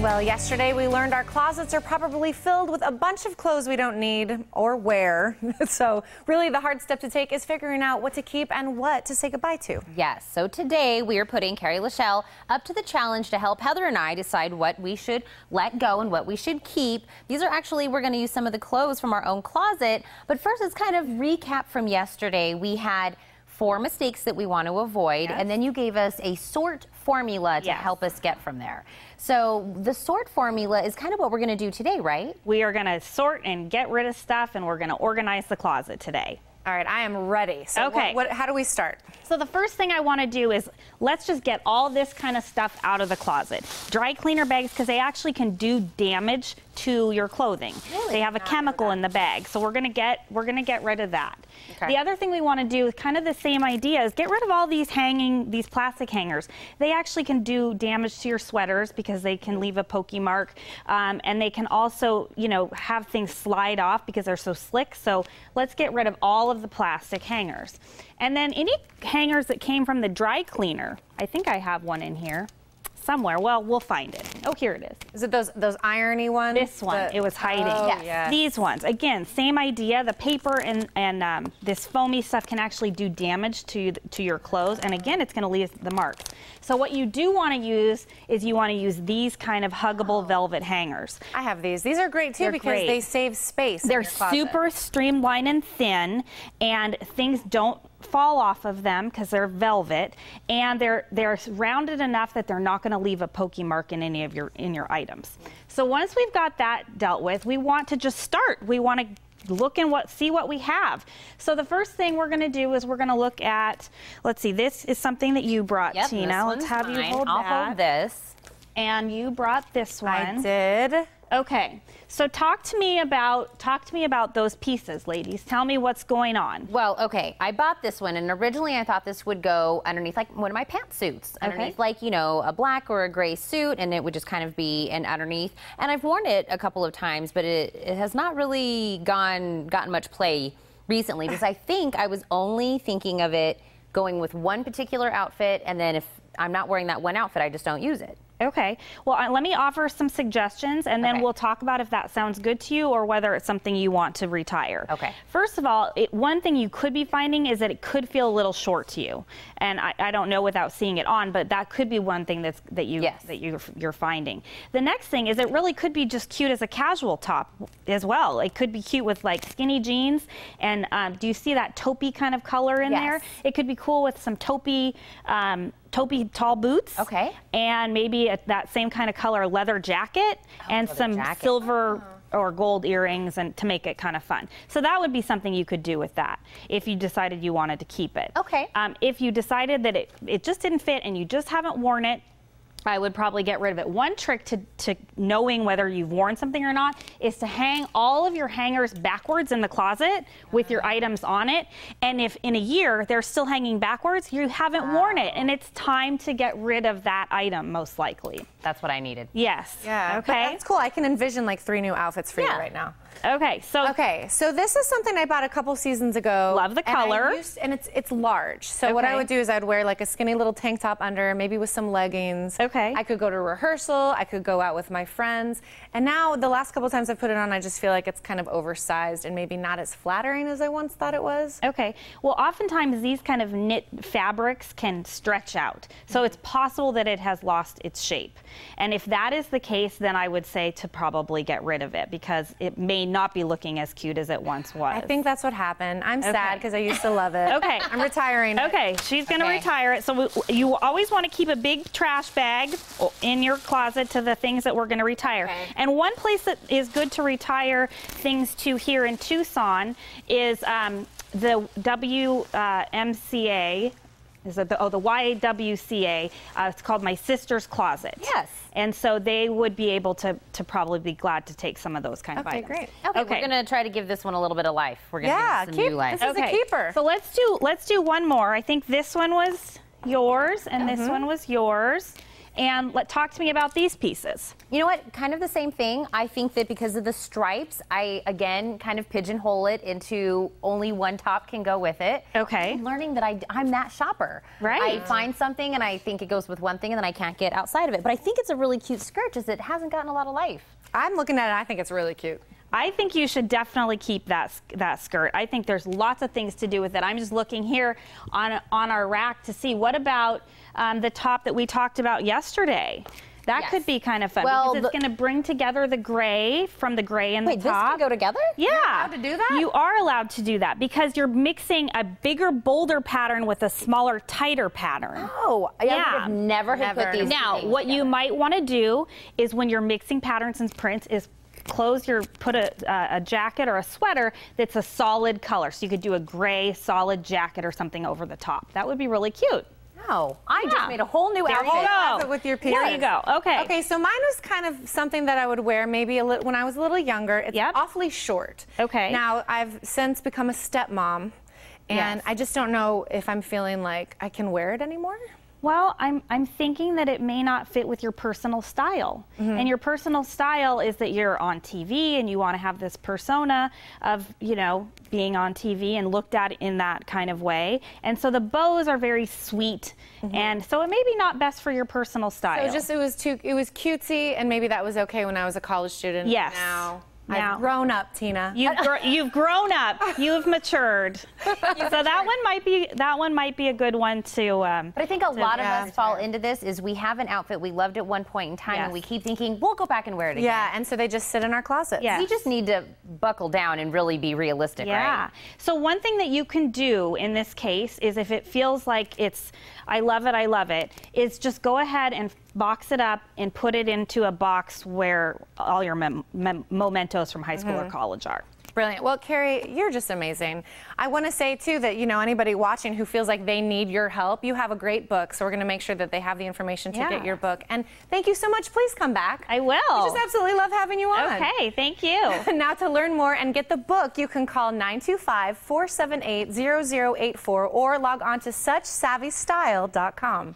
Well, yesterday we learned our closets are probably filled with a bunch of clothes we don't need or wear. So really the hard step to take is figuring out what to keep and what to say goodbye to. Yes, so today we are putting Carrie LaShell up to the challenge to help Heather and I decide what we should let go and what we should keep. These are actually, we're going to use some of the clothes from our own closet, but first let's kind of recap from yesterday. We had 4 mistakes that we want to avoid, and then you gave us a sort formula to help us get from there. So the sort formula is kind of what we're going to do today, right? We are going to sort and get rid of stuff, and we're going to organize the closet today. All right, I am ready. So okay. How do we start? So the first thing I want to do is let's just get all this kind of stuff out of the closet. Dry cleaner bags, because they actually can do damage to your clothing. Really? They have a chemical in the bag, so we're gonna get rid of that. Okay. The other thing we want to do is kind of the same idea, is get rid of all these plastic hangers. They actually can do damage to your sweaters because they can leave a pokey mark, and they can also, you know, have things slide off because they're so slick. So let's get rid of all of the plastic hangers. And then any hangers that came from the dry cleaner, I think I have one in here somewhere. Well, we'll find it. Oh, here it is. Is it those irony ones? This one. It was hiding. Oh, yes. These ones. Again, same idea. The paper and this foamy stuff can actually do damage to your clothes. And again, it's going to leave the marks. So what you do want to use is you want to use these kind of huggable velvet hangers. I have these. These are great too because they save space. They're super streamlined and thin, and things don't fall off of them because they're velvet, and they're rounded enough that they're not going to leave a pokey mark in any of your items. So once we've got that dealt with, we want to just start. We want to look and see what we have. So the first thing we're going to do is we're going to look at, let's see, this is something that you brought, Tina. Let's have you hold that. I'll hold this. And you brought this one. I did. Okay, so talk to me about those pieces, ladies. Tell me what's going on. Well, okay, I bought this one, and originally I thought this would go underneath like one of my pantsuits, underneath like, you know, a black or a gray suit, and it would just kind of be an underneath. And I've worn it a couple of times, but it has not really gotten much play recently because I think I was only thinking of it going with one particular outfit, and then if I'm not wearing that one outfit, I just don't use it. Okay, well, let me offer some suggestions, and then we'll talk about if that sounds good to you or whether it's something you want to retire. Okay. First of all, one thing you could be finding is that it could feel a little short to you, and I don't know without seeing it on, but that could be one thing that you're finding. The next thing is it really could be just cute as a casual top as well. It could be cute with like skinny jeans, and do you see that taupey kind of color in there? It could be cool with some taupey tall boots, and maybe that same kind of color leather jacket, and some silver or gold earrings, and to make it kind of fun. So that would be something you could do with that if you decided you wanted to keep it. Okay. If you decided that it just didn't fit and you just haven't worn it, I would probably get rid of it. One trick to knowing whether you've worn something or not is to hang all of your hangers backwards in the closet with your items on it. And if in a year they're still hanging backwards, you haven't worn it. And it's time to get rid of that item, most likely. That's what I needed. Yes. Yeah. Okay. That's cool. I can envision like 3 new outfits for you right now. Okay, so this is something I bought a couple seasons ago. Love the color. And it's large. So what I would do is I'd wear like a skinny little tank top under, maybe with some leggings. Okay. I could go to rehearsal. I could go out with my friends. And now the last couple times I've put it on, I just feel like it's kind of oversized and maybe not as flattering as I once thought it was. Okay. Well, oftentimes these kind of knit fabrics can stretch out. So it's possible that it has lost its shape. And if that is the case, then I would say to probably get rid of it because it may not be looking as cute as it once was. I think that's what happened. I'm sad because I used to love it. Okay. I'm retiring. Okay, she's going to retire it. So you always want to keep a big trash bag in your closet to the things that we're going to retire. And one place that is good to retire things to here in Tucson is the WMCA. Is it the YWCA? It's called My Sister's Closet. Yes. And so they would be able to probably be glad to take some of those kind of items. Great. Okay, we're gonna try to give this one a little bit of life. We're gonna give it some new life. This is a keeper. So let's do one more. I think this one was yours, and this one was yours. And talk to me about these pieces. You know what? Kind of the same thing. I think that because of the stripes, I, again, kind of pigeonhole it into only one top can go with it. Okay. I'm learning that I'm that shopper. Right. I find something and I think it goes with one thing and then I can't get outside of it. But I think it's a really cute skirt, just it hasn't gotten a lot of life. I'm looking at it, I think it's really cute. I think you should definitely keep that skirt. I think there's lots of things to do with it. I'm just looking here on our rack to see what about the top that we talked about yesterday. That could be kind of fun because it's going to bring together the gray from the gray and the top. Wait, this can go together? Yeah. You're allowed to do that? You are allowed to do that because you're mixing a bigger, bolder pattern with a smaller, tighter pattern. Oh, I would have never put these Now, what you might want to do is when you're mixing patterns and prints is put a jacket or a sweater that's a solid color. So you could do a gray solid jacket or something over the top. That would be really cute. No, I just made a whole new outfit with your pieces. There you go. Okay. Okay, so mine was kind of something that I would wear maybe when I was a little younger. It's awfully short. Okay. Now, I've since become a stepmom, and I just don't know if I'm feeling like I can wear it anymore. Well, I'm thinking that it may not fit with your personal style. And your personal style is that you're on TV and you want to have this persona of, you know, being on TV and looked at in that kind of way. And so the bows are very sweet. And so it may be not best for your personal style. So it was cutesy, and maybe that was okay when I was a college student. Yes. Now I've grown up, Tina. You've grown up. You've matured. So that one might be a good one to. But I think a lot of us fall into this. Is we have an outfit we loved at one point in time, and we keep thinking we'll go back and wear it again. Yeah, and so they just sit in our closet. We just need to buckle down and really be realistic, right? So one thing that you can do in this case is if it feels like it's I love it, is just go ahead and box it up and put it into a box where all your mementos from high school or college are. Brilliant. Well, Carrie, you're just amazing. I want to say, too, that, you know, anybody watching who feels like they need your help, you have a great book, so we're going to make sure that they have the information to get your book. And thank you so much. Please come back. I will. We just absolutely love having you on. Okay, thank you. Now, to learn more and get the book, you can call 925-478-0084 or log on to suchsavvystyle.com.